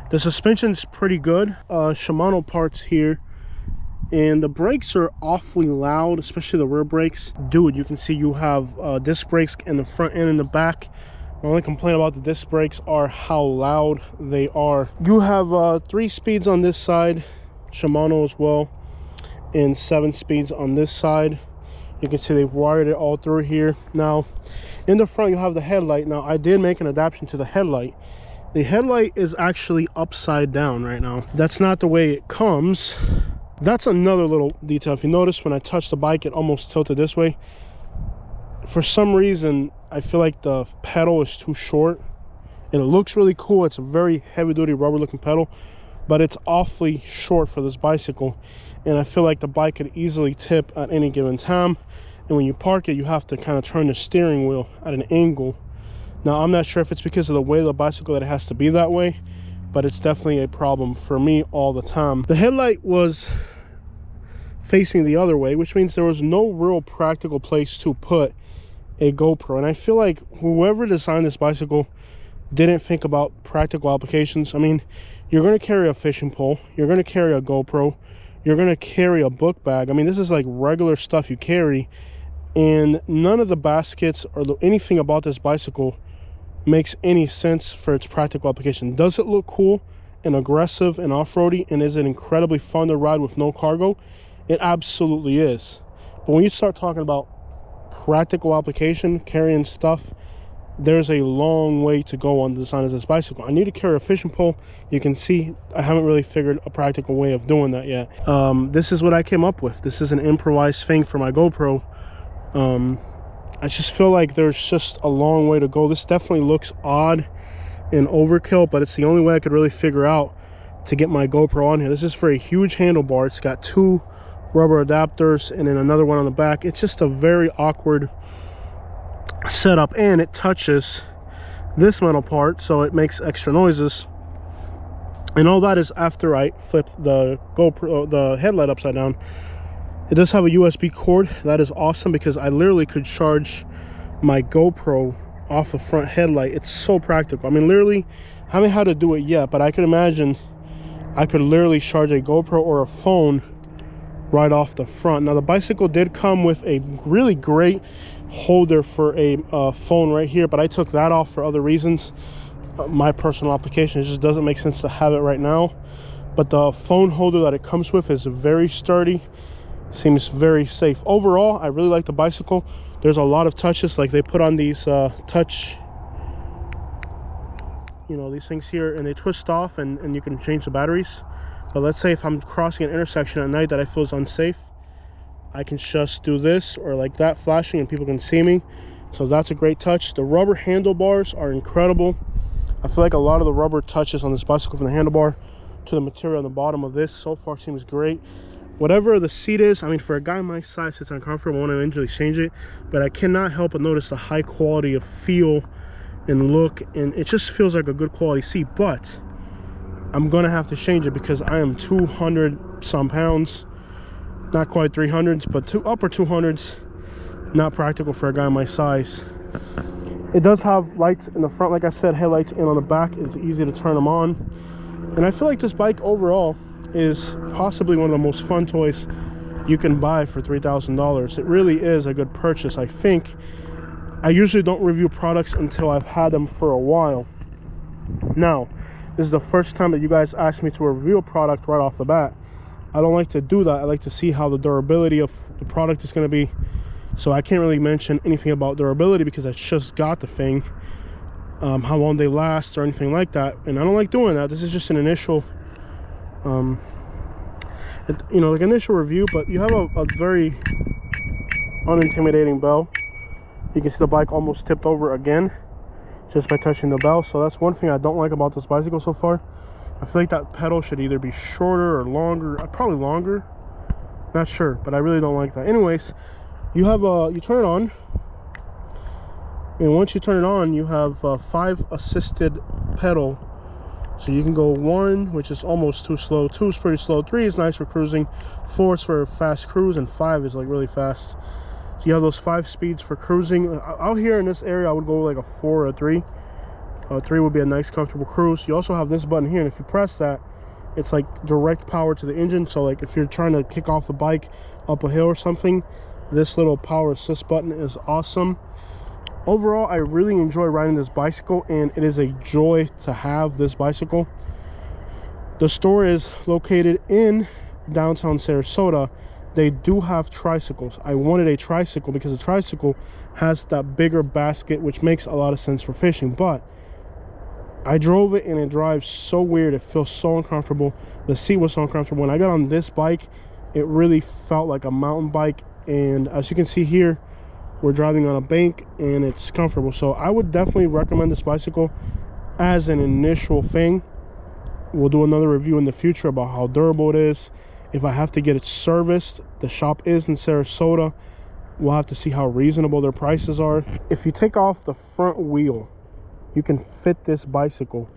The suspension's pretty good. Shimano parts here. And the brakes are awfully loud, especially the rear brakes. Dude, you can see you have disc brakes in the front and in the back. My only complaint about the disc brakes are how loud they are. You have 3 speeds on this side, Shimano as well, and 7 speeds on this side. You can see they've wired it all through here. Now, in the front, you have the headlight. Now, I did make an adaptation to the headlight. The headlight is actually upside down right now. That's not the way it comes. That's another little detail. If you notice, when I touched the bike, it almost tilted this way. For some reason, I feel like the pedal is too short. It looks really cool. It's a very heavy-duty rubber-looking pedal, but it's awfully short for this bicycle. And I feel like the bike could easily tip at any given time. And when you park it, you have to kind of turn the steering wheel at an angle. Now, I'm not sure if it's because of the way of the bicycle that it has to be that way, but it's definitely a problem for me all the time. The headlight was facing the other way, which means there was no real practical place to put a GoPro. And I feel like whoever designed this bicycle didn't think about practical applications. I mean, you're going to carry a fishing pole, you're going to carry a GoPro, you're going to carry a book bag. I mean, this is like regular stuff you carry, and none of the baskets or anything about this bicycle makes any sense for its practical application. Does it look cool and aggressive and off-roady, and is it incredibly fun to ride with no cargo? It absolutely is. But when you start talking about practical application, carrying stuff, there's a long way to go on the design of this bicycle. I need to carry a fishing pole. You can see I haven't really figured a practical way of doing that yet. This is what I came up with. This is an improvised thing for my GoPro. I just feel like there's just a long way to go. This definitely looks odd and overkill, but it's the only way I could really figure out to get my GoPro on here. This is for a huge handlebar. It's got 2 rubber adapters and then another one on the back. It's just a very awkward setup, and it touches this metal part, so it makes extra noises. And all that is after I flipped the GoPro, the headlight upside down. It does have a USB cord. That is awesome, because I literally could charge my GoPro off the front headlight. It's so practical. I mean, literally, I haven't had to do it yet, but I could imagine I could literally charge a GoPro or a phone right off the front. Now, the bicycle did come with a really great holder for a phone right here, but I took that off for other reasons. My personal application, it just doesn't make sense to have it right now. But the phone holder that it comes with is very sturdy. Seems very safe. Overall, I really like the bicycle. There's a lot of touches, like they put on these touch, you know, these things here, and they twist off, and you can change the batteries. But let's say if I'm crossing an intersection at night that I feel is unsafe, I can just do this or like that, flashing, and people can see me. So that's a great touch. The rubber handlebars are incredible. I feel like a lot of the rubber touches on this bicycle, from the handlebar to the material on the bottom of this, so far seems great. Whatever the seat is, I mean, for a guy my size, it's uncomfortable. I want to eventually change it, but I cannot help but notice the high quality of feel and look, and it just feels like a good quality seat. But I'm gonna have to change it because I am 200 some pounds, not quite 300s, but upper 200s. Not practical for a guy my size. It does have lights in the front, like I said, headlights, and on the back it's easy to turn them on. And I feel like this bike overall is possibly one of the most fun toys you can buy for $3,000. It really is a good purchase, I think. I usually don't review products until I've had them for a while. Now, this is the first time that you guys asked me to review a product right off the bat. I don't like to do that. I like to see how the durability of the product is going to be. So I can't really mention anything about durability because I just got the thing, how long they last or anything like that, and I don't like doing that. This is just an initial you know, like initial review. But you have a very unintimidating bell. You can see the bike almost tipped over again just by touching the bell. So that's one thing I don't like about this bicycle so far. I feel like that pedal should either be shorter or longer. Probably longer, not sure, but I really don't like that. Anyways, you have you turn it on, and once you turn it on, you have 5 assisted pedal. So you can go 1, which is almost too slow, 2 is pretty slow, 3 is nice for cruising, 4 is for fast cruise, and 5 is like really fast. So you have those 5 speeds for cruising. Out here in this area, I would go like a 4 or a 3. 3 would be a nice comfortable cruise. You also have this button here, and if you press that, it's like direct power to the engine. So like if you're trying to kick off the bike up a hill or something, this little power assist button is awesome. Overall, I really enjoy riding this bicycle, and it is a joy to have this bicycle. The store is located in downtown Sarasota. They do have tricycles. I wanted a tricycle because the tricycle has that bigger basket, which makes a lot of sense for fishing. But I drove it, and it drives so weird. It feels so uncomfortable. The seat was so uncomfortable. When I got on this bike, it really felt like a mountain bike. And as you can see here, we're driving on a bank, and it's comfortable. So I would definitely recommend this bicycle as an initial thing. We'll do another review in the future about how durable it is. If I have to get it serviced, the shop is in Sarasota. We'll have to see how reasonable their prices are. If you take off the front wheel, you can fit this bicycle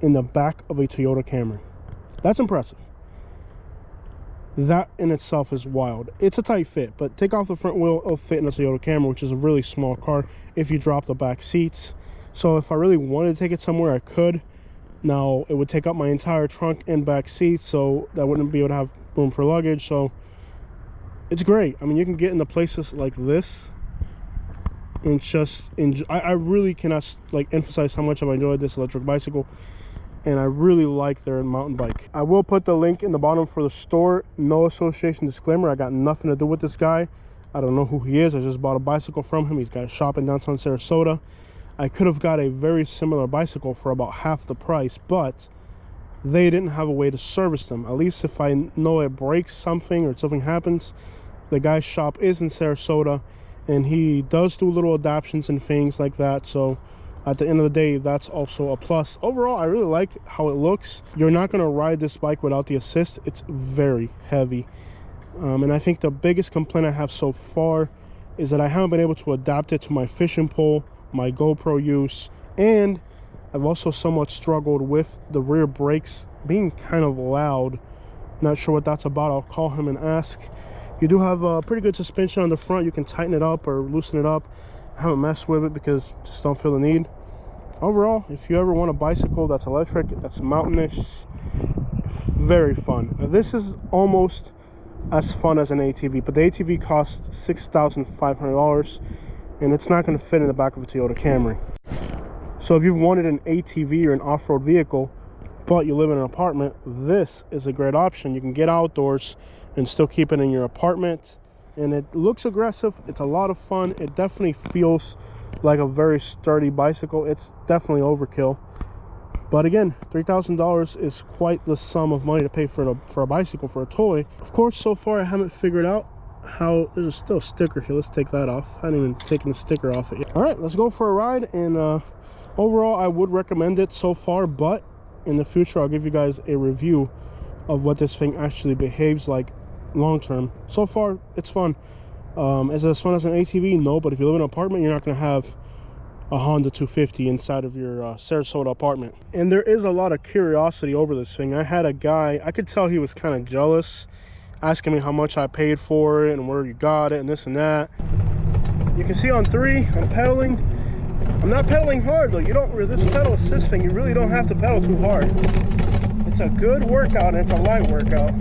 in the back of a Toyota Camry. That's impressive. That in itself is wild. It's a tight fit, but take off the front wheel, it'll fit in a Toyota Camry, which is a really small car if you drop the back seats. So if I really wanted to take it somewhere, I could. Now it would take up my entire trunk and back seats, so that wouldn't be able to have room for luggage. So it's great. I mean, you can get into places like this and just enjoy. I really cannot like emphasize how much I've enjoyed this electric bicycle, and I really like their mountain bike. I will put the link in the bottom for the store. No association disclaimer. I got nothing to do with this guy. I don't know who he is. I just bought a bicycle from him. He's got a shop in downtown Sarasota. I could have got a very similar bicycle for about half the price, but they didn't have a way to service them. At least if I know it breaks something or something happens, the guy's shop is in Sarasota, and he does do little adaptions and things like that. So at the end of the day, that's also a plus. Overall, I really like how it looks. You're not going to ride this bike without the assist. It's very heavy. And I think the biggest complaint I have so far is that I haven't been able to adapt it to my fishing pole, my GoPro use, and I've also somewhat struggled with the rear brakes being kind of loud. Not sure what that's about. I'll call him and ask. You do have a pretty good suspension on the front. You can tighten it up or loosen it up. I haven't messed with it because I just don't feel the need. Overall, if you ever want a bicycle that's electric, that's mountainous, very fun. Now, this is almost as fun as an ATV, but the ATV costs $6,500, and it's not going to fit in the back of a Toyota Camry. So if you've wanted an ATV or an off-road vehicle, but you live in an apartment, this is a great option. You can get outdoors and still keep it in your apartment, and it looks aggressive. It's a lot of fun. It definitely feels like a very sturdy bicycle. It's definitely overkill, but again, $3,000 is quite the sum of money to pay for a bicycle, for a toy. Of course, so far I haven't figured out how. There's still a sticker here. Let's take that off. I haven't even taken the sticker off it yet. All right, let's go for a ride. And overall, I would recommend it so far, but in the future I'll give you guys a review of what this thing actually behaves like long term. So far it's fun. Is it as fun as an ATV? No, but if you live in an apartment, you're not going to have a Honda 250 inside of your Sarasota apartment. And there is a lot of curiosity over this thing. I had a guy, I could tell he was kind of jealous, asking me how much I paid for it and where you got it and this and that. You can see on 3 I'm pedaling. I'm not pedaling hard though. You don't, with this pedal assist thing, you really don't have to pedal too hard. It's a good workout, and it's a light workout.